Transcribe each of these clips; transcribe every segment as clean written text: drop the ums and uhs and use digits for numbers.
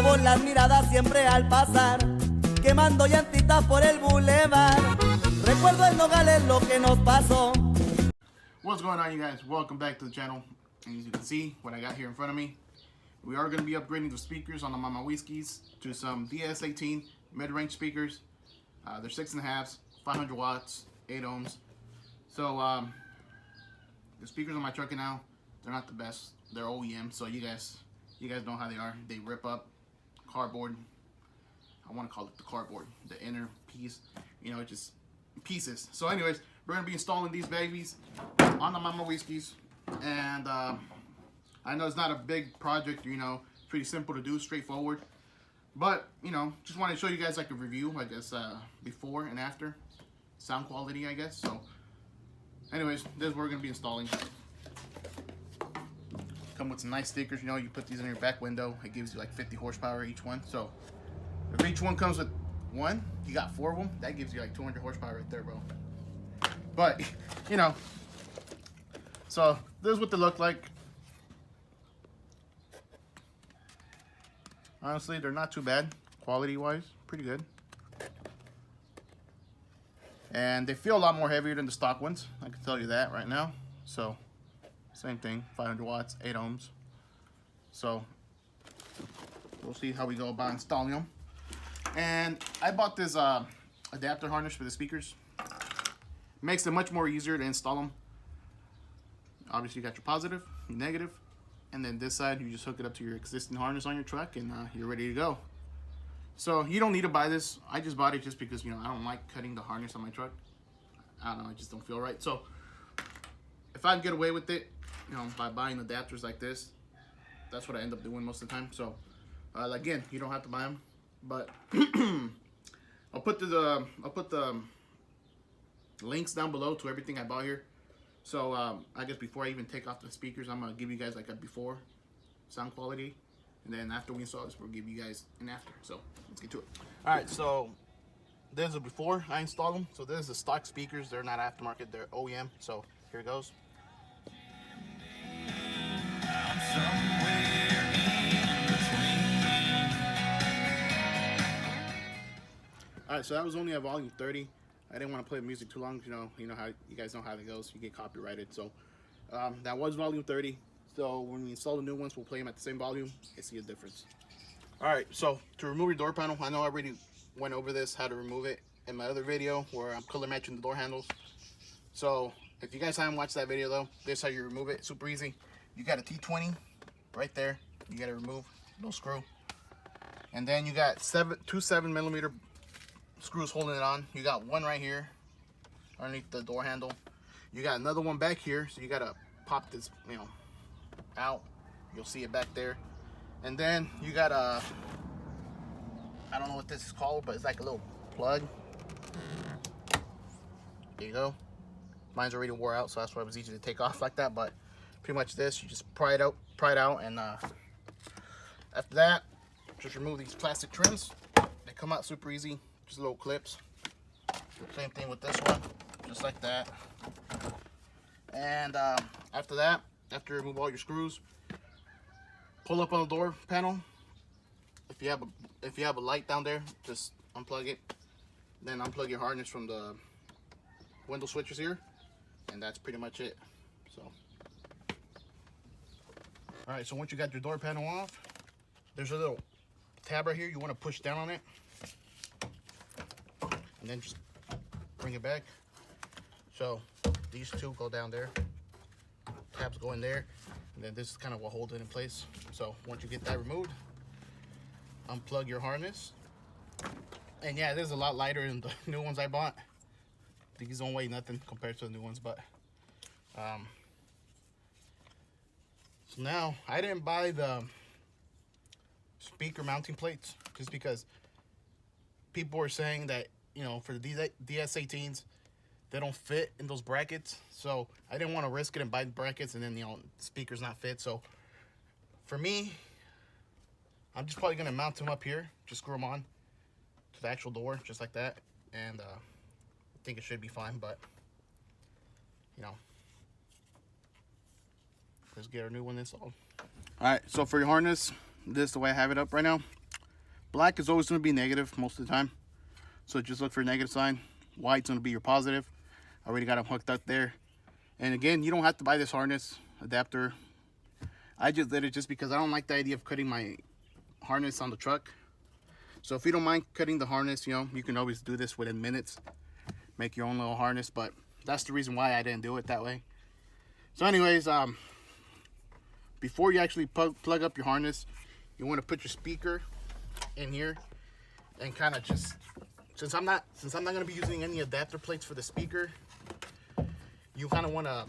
robo las miradas siempre al pasar, quemando llantitas por el bulevar. Recuerdo en Nogales lo que nos pasó. What's going on, you guys? Welcome back to the channel. And as you can see, what I got here in front of me, we are going to be upgrading the speakers on the Mama Whiskeys to some DS18 mid-range speakers. They're 6.5s, 500 watts, 8 ohms. So the speakers on my truck now, they're not the best. They're OEM, so you guys know how they are. They rip up cardboard. I want to call it the cardboard, the inner piece. You know, it just pieces. So anyways, we're going to be installing these babies on the Mama Whiskeys. And I know it's not a big project, you know, pretty simple to do, straightforward. But, you know, just want to show you guys like a review, I guess, before and after. Sound quality, I guess. So, anyways, this is what we're going to be installing. Come with some nice stickers, you know, you put these in your back window. It gives you like 50 horsepower each one. So, if each one comes with one, you got 4 of them, that gives you like 200 horsepower right there, bro. But, you know, so this is what they look like. Honestly, they're not too bad, quality-wise, pretty good. And they feel a lot more heavier than the stock ones, I can tell you that right now. So, same thing, 500 watts, 8 ohms. So, we'll see how we go about installing them. And I bought this adapter harness for the speakers. Makes it much more easier to install them. Obviously, you got your positive, your negative, and then this side, you just hook it up to your existing harness on your truck, and you're ready to go. So you don't need to buy this. I just bought it just because, you know, I don't like cutting the harness on my truck. I don't know, I just don't feel right. So if I can get away with it, you know, by buying adapters like this, that's what I end up doing most of the time. So again, you don't have to buy them, but I'll put the links down below to everything I bought here. So I guess before I even take off the speakers, I'm gonna give you guys like a before sound quality, and then after we install this, we'll give you guys an after. So let's get to it. All right, so there's a before I install them. So there's the stock speakers. They're not aftermarket, they're OEM. So here it goes. All right, so that was only at volume 30. I didn't want to play music too long, you know how you guys know how it goes. You get copyrighted. So that was volume 30. So when we install the new ones, we'll play them at the same volume and see a difference. All right, so to remove your door panel, I know I already went over this, how to remove it in my other video where I'm color matching the door handles. So if you guys haven't watched that video though, this is how you remove it. Super easy. You got a T20 right there. You got to remove, no screw. And then you got two 7mm screws holding it on. You got one right here underneath the door handle. You got another one back here, so you gotta pop this, you know, out. You'll see it back there. And then you got a, I don't know what this is called, but it's like a little plug. There you go. Mine's already wore out, so that's why it was easy to take off like that. But pretty much this, you just pry it out, and after that, just remove these plastic trims. They come out super easy. Just little clips. Same thing with this one, just like that. And after that, after you remove all your screws, pull up on the door panel. If you have a light down there, just unplug it. Then unplug your harness from the window switches here, and that's pretty much it. So, all right. So once you got your door panel off, there's a little tab right here. You want to push down on it. And then just bring it back. So these two go down there. Tabs go in there. And then this is kind of what holds it in place. So once you get that removed, unplug your harness. And yeah, this is a lot lighter than the new ones I bought. These don't weigh nothing compared to the new ones, but so now I didn't buy the speaker mounting plates just because people were saying that, you know, for the DS18s, they don't fit in those brackets. So I didn't want to risk it and buy the brackets and then, you know, speakers not fit. So for me, I'm just probably going to mount them up here. Just screw them on to the actual door, just like that. And I think it should be fine, but, you know, let's get our new one installed. All right, so for your harness, this is the way I have it up right now. Black is always going to be negative most of the time, so just look for a negative sign. White's going to be your positive. I already got them hooked up there. And again, you don't have to buy this harness adapter. I just did it just because I don't like the idea of cutting my harness on the truck. So if you don't mind cutting the harness, you know, you can always do this within minutes. Make your own little harness, but that's the reason why I didn't do it that way. So anyways, before you actually plug up your harness, you want to put your speaker in here and kind of just, since I'm not going to be using any adapter plates for the speaker, you kind of want to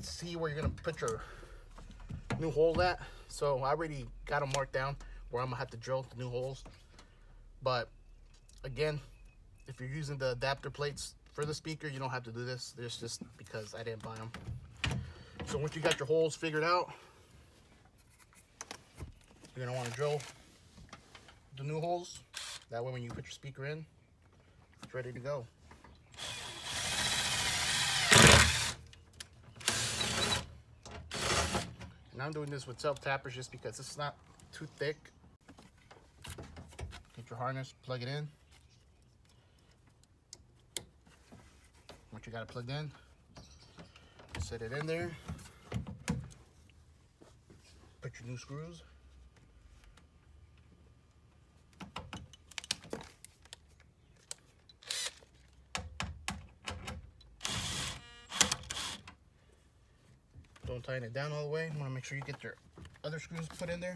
see where you're going to put your new hole at. So I already got them marked down where I'm gonna have to drill the new holes. But again, if you're using the adapter plates for the speaker, you don't have to do this. There's just because I didn't buy them. So once you got your holes figured out, you're gonna want to drill the new holes. That way when you put your speaker in, it's ready to go. And I'm doing this with self-tappers just because it's not too thick. Get your harness, plug it in. Once you got it plugged in, set it in there. Put your new screws. Don't tighten it down all the way. You want to make sure you get your other screws put in there.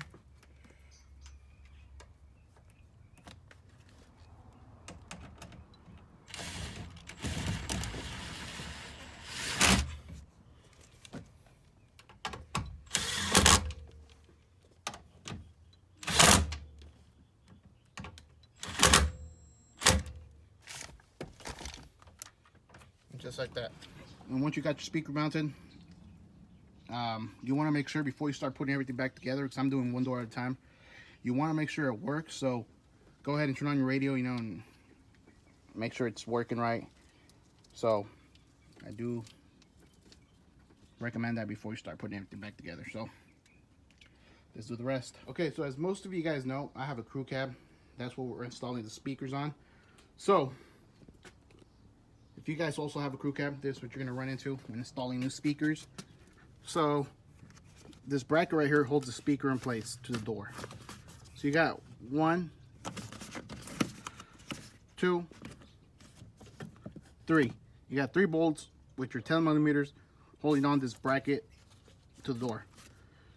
Just like that. And once you got your speaker mounted, you want to make sure before you start putting everything back together, because I'm doing one door at a time, you want to make sure it works. So go ahead and turn on your radio, you know, and make sure it's working right. So I do recommend that before you start putting everything back together. So let's do the rest. Okay, so as most of you guys know, I have a crew cab. That's what we're installing the speakers on. So if you guys also have a crew cab, this is what you're going to run into when installing new speakers. So this bracket right here holds the speaker in place to the door. So you got 1, 2, 3. You got 3 bolts with your 10 millimeters holding on this bracket to the door.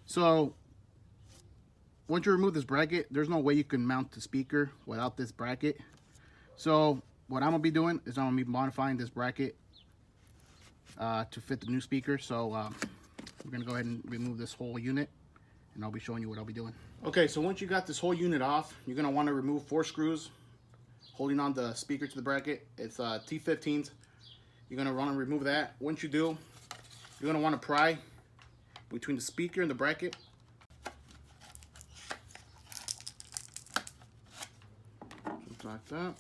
So once you remove this bracket, there's no way you can mount the speaker without this bracket. So what I'm gonna be doing is I'm gonna be modifying this bracket to fit the new speaker. So we're gonna go ahead and remove this whole unit, and I'll be showing you what I'll be doing. Okay, so once you got this whole unit off, you're gonna want to remove 4 screws holding on the speaker to the bracket. It's T15s. You're gonna want to remove that. Once you do, you're gonna want to pry between the speaker and the bracket. Just like that.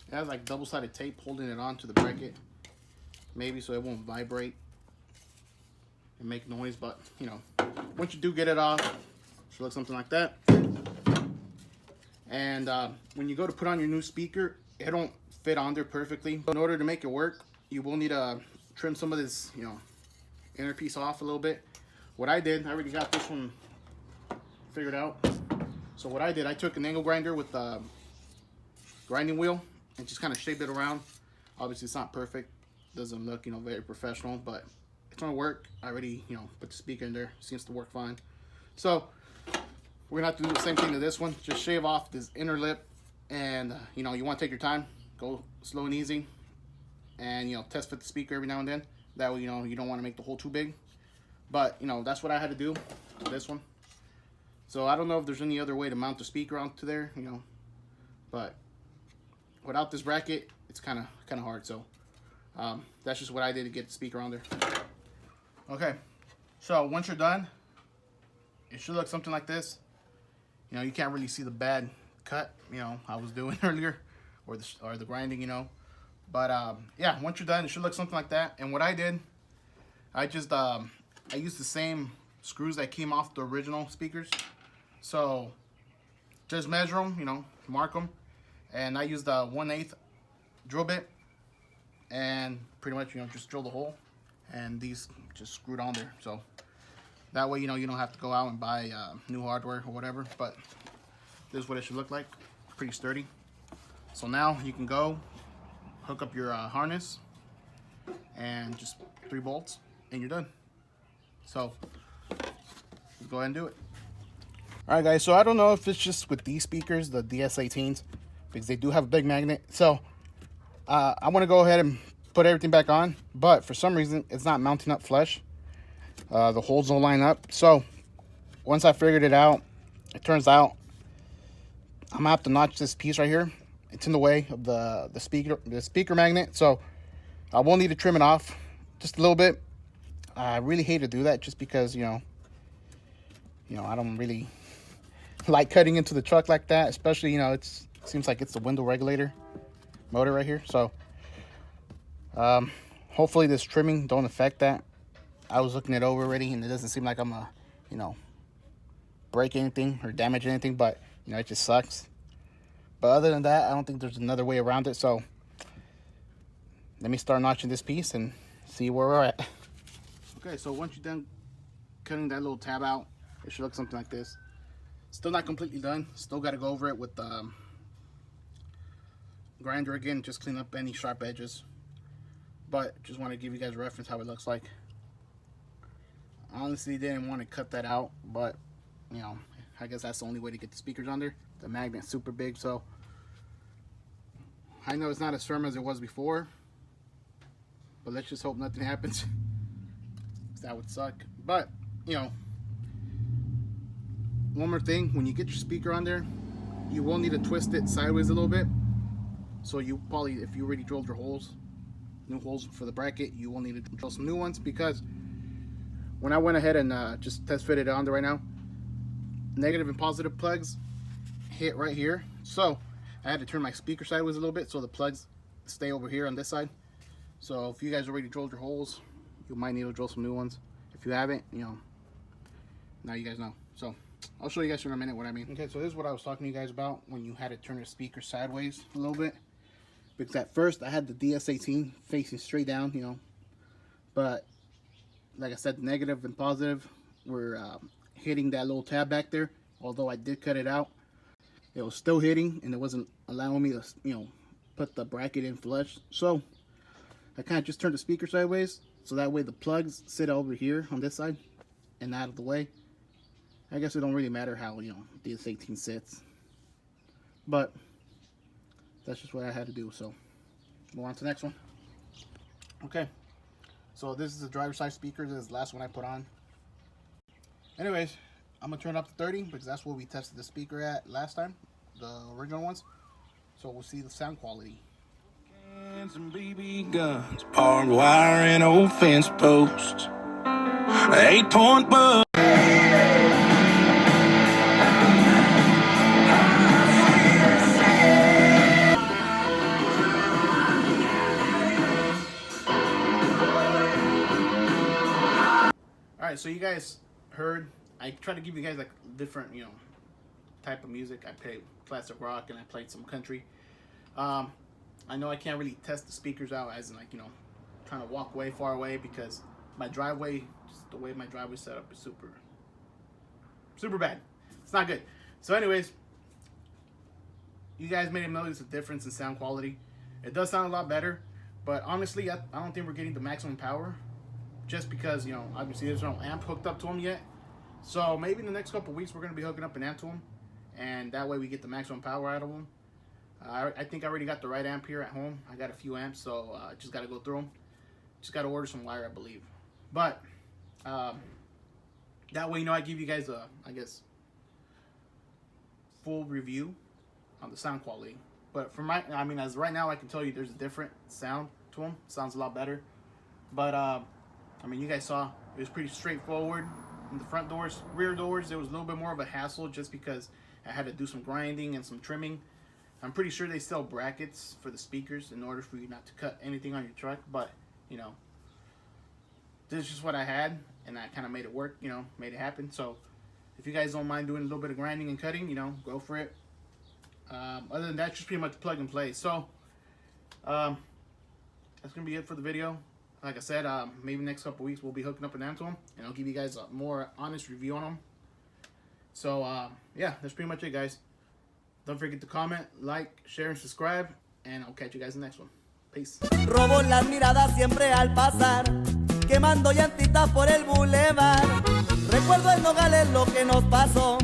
It has like double-sided tape holding it onto the bracket, maybe so it won't vibrate and make noise. But you know, once you do get it off, it should look something like that. And when you go to put on your new speaker, it don't fit on there perfectly. In order to make it work, you will need to trim some of this, you know, inner piece off a little bit. What I did, I already got this one figured out. So what I did, I took an angle grinder with a grinding wheel and just kind of shaped it around. Obviously it's not perfect, doesn't look, you know, very professional, but it's gonna work. I already, you know, put the speaker in there, seems to work fine. So we're gonna have to do the same thing to this one. Just shave off this inner lip, and you know, you want to take your time, go slow and easy, and you know, test fit the speaker every now and then. That way, you know, you don't want to make the hole too big. But you know, that's what I had to do to this one. So I don't know if there's any other way to mount the speaker onto there, you know, but without this bracket, it's kind of hard. So that's just what I did to get the speaker on there. Okay, so once you're done, it should look something like this. You know, you can't really see the bad cut, you know, I was doing earlier, or the grinding, you know. But yeah, once you're done, it should look something like that. And what I did, I just I used the same screws that came off the original speakers. So just measure them, you know, mark them. And I used the 1/8 drill bit, and pretty much, you know, just drill the hole, and these just screwed on there. So that way, you know, you don't have to go out and buy new hardware or whatever. But this is what it should look like. Pretty sturdy. So now you can go hook up your harness and just 3 bolts and you're done. So let's go ahead and do it. Alright guys, so I don't know if it's just with these speakers, the DS18s, because they do have a big magnet. So I want to go ahead and put everything back on, but for some reason it's not mounting up flush. The holes don't line up. So once I figured it out, it turns out I'm gonna have to notch this piece right here. It's in the way of the speaker magnet, so I will need to trim it off just a little bit. I really hate to do that just because you know I don't really like cutting into the truck like that, especially, you know, it seems like it's the window regulator motor right here. So hopefully this trimming don't affect that. I was looking it over already and it doesn't seem like I'm gonna, you know, break anything or damage anything, but you know, it just sucks. But other than that, I don't think there's another way around it. So let me start notching this piece and see where we're at. Okay, so once you're done cutting that little tab out, it should look something like this. Still not completely done. Still got to go over it with grinder again, just clean up any sharp edges. But just want to give you guys a reference how it looks like. Honestly, didn't want to cut that out, but you know, I guess that's the only way to get the speakers under. The magnet's super big, so I know it's not as firm as it was before, but let's just hope nothing happens. That would suck. But you know, one more thing, when you get your speaker on there, you will need to twist it sideways a little bit. So you probably, if you already drilled your holes, new holes for the bracket, you will need to drill some new ones, because when I went ahead and just test fitted it on there right now, negative and positive plugs hit right here. So I had to turn my speaker sideways a little bit so the plugs stay over here on this side. So if you guys already drilled your holes, you might need to drill some new ones. If you haven't, you know, now you guys know. So I'll show you guys in a minute what I mean. Okay, so this is what I was talking to you guys about when you had to turn your speaker sideways a little bit. Because at first I had the DS18 facing straight down, you know, but like I said, negative and positive were hitting that little tab back there. Although I did cut it out, it was still hitting and it wasn't allowing me to, you know, put the bracket in flush. So I kind of just turned the speaker sideways, so that way the plugs sit over here on this side and out of the way. I guess it don't really matter how, you know, DS18 sits, but that's just what I had to do. So move on to the next one. Okay, so this is the driver's side speaker. This is the last one I put on. Anyways, I'm gonna turn it up to 30 because that's where we tested the speaker at last time, the original ones. So we'll see the sound quality. Some BB guns, barbed wire and old fence posts, 8-point bug. Alright, so you guys heard, I tried to give you guys like different, you know, type of music. I played classic rock and I played some country. I know I can't really test the speakers out as in, like, you know, trying to walk way far away, because my driveway, just the way my driveway set up is super bad. It's not good. So anyways, you guys may have noticed a difference in sound quality. It does sound a lot better, but honestly, I don't think we're getting the maximum power, just because, you know, obviously there's no amp hooked up to them yet. So maybe in the next couple weeks we're going to be hooking up an amp to them, and that way we get the maximum power out of them. I think I already got the right amp here at home. I got a few amps, so just got to go through them. Just got to order some wire, I believe. But that way, you know, I give you guys a, I guess, full review on the sound quality. But for my, I mean, as right now, I can tell you there's a different sound to them. Sounds a lot better. But I mean, you guys saw it was pretty straightforward. In the front doors, rear doors, it was a little bit more of a hassle just because I had to do some grinding and some trimming. I'm pretty sure they sell brackets for the speakers in order for you not to cut anything on your truck, but you know, this is just what I had, and I kind of made it work, you know, made it happen. So If you guys don't mind doing a little bit of grinding and cutting, you know, go for it. Other than that, just pretty much plug and play. So that's gonna be it for the video. Like I said, maybe next couple weeks we'll be hooking up an amp to them, and I'll give you guys a more honest review on them. So yeah, that's pretty much it, guys. Don't forget to comment, like, share, and subscribe, and I'll catch you guys in the next one. Peace. Robo las miradas siempre al pasar, quemando llantitas por el bulevar. Recuerdo en Nogales lo que nos pasó.